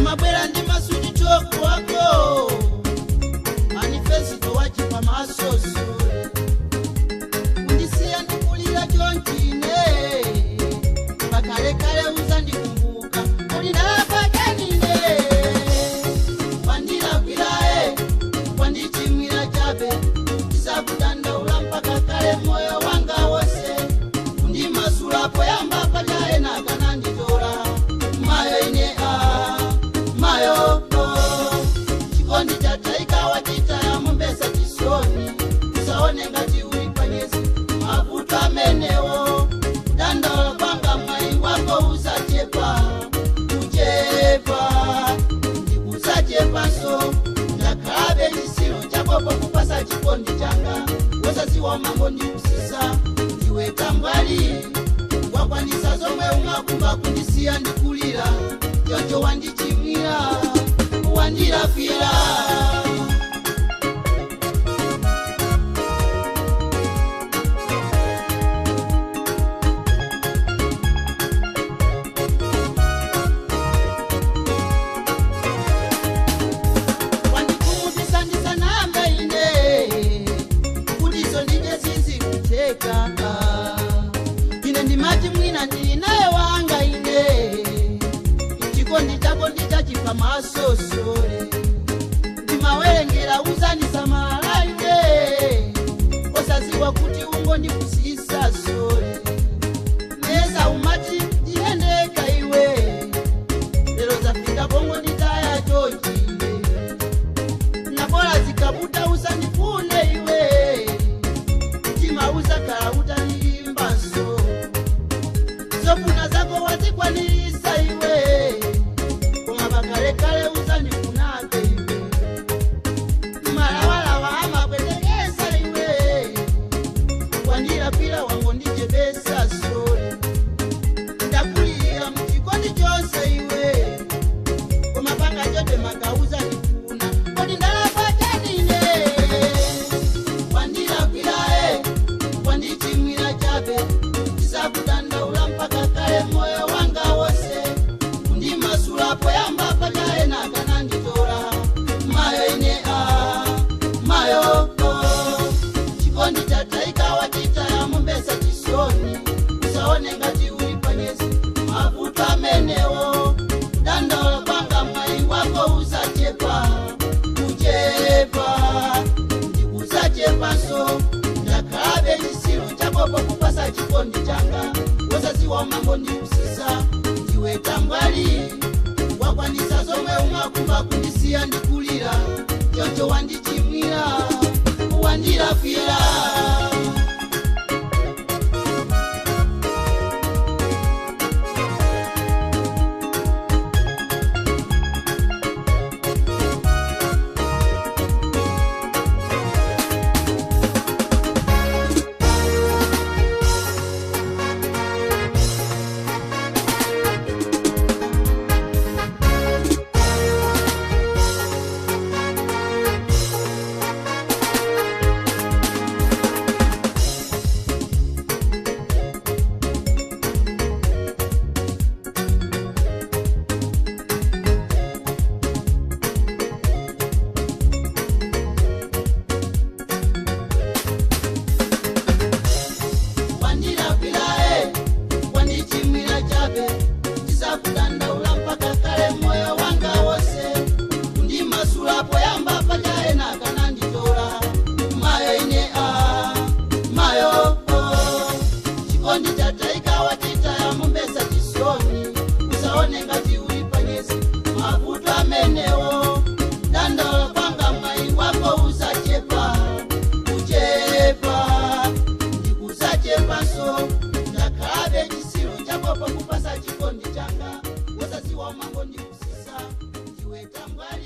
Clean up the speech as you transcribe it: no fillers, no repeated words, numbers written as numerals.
umabwera ndi masuti toko wako manifesto wachipa masoso undisiya ndikulira chonchine pakalekale uzandikumbuka ulindalapakanine wandilakwirae wandichimwira chabe tisakudandaula mpaka kale moyo wanga wose undimasulapo yamba pajae nakananditola mayo ine mayo chikondi chataika wachita ya mumbesa chisoni usaone ngati uli panyesi mavuto amenewo dandaula kwanga mai wako usachepa uchepa ndikusachepa so ndakalabe chisilo chakopo kupasa chikondi changa wosasiwa mambo ndikusisa ndiwe tambwali wakwanisa zomwe umakumba kundisiya ndikulira chocho wandichimwira wandilafira wandikumutisa ndisanambe ine kulizo ndije zizi kuteka ine ndimati mwina ndinaye wanga ine chikondi chako ndichachipa masosole ndimawerengera uzanisamala ine osaziwa kuti ungo ndikusisa sole mesa umati ndihendeka iwe lero zafika bongo nditaya chonchine nabola zikabuta usandifune iwe mtima uzakala utaniimba so zofuna zako wazikwanisa iwe kale uzanifunake iwe malawalawa amabwetekesa iwe wandilapila wango ndichepesa sole ndakulira mchikondi chose iwe komapanga chote makauza nifuna kodi ndalapatanine wandilapila wandichimwira chabe tisakudandaula mpaka kale moyo wanga wose undimasulapo yamba pajae nakananditola mayo ine mayo chikondi chataika wachita ya mumbesa chisoni usaone ngati uli panyesi mavuto amenewo dandaula kwanga mai wako usachepa uchepa ndikusachepa so ndakalabe chisilo chakopo kupasa chikondi changa wosasiwa mambo ndikusisa ndiwe tambwali wakwanisa zomwe umakumba kundisiya ndikulira chocho wandichimwira wandilafira tisakudandaula mpaka kale moyo wanga wose undimasulapo yamba pajae nakananditola mayo ine mayo chikondi chataika wachita ya mumbesa chisoni usaone ngati uli panyesi mavuto amenewo dandaula kwanga mai wako usachepa uchepa ndikusachepa so ndakalabe chisilo chakopo kupasa chikondi changa wosasiwa mambo ndikusisa ndiwe tambwali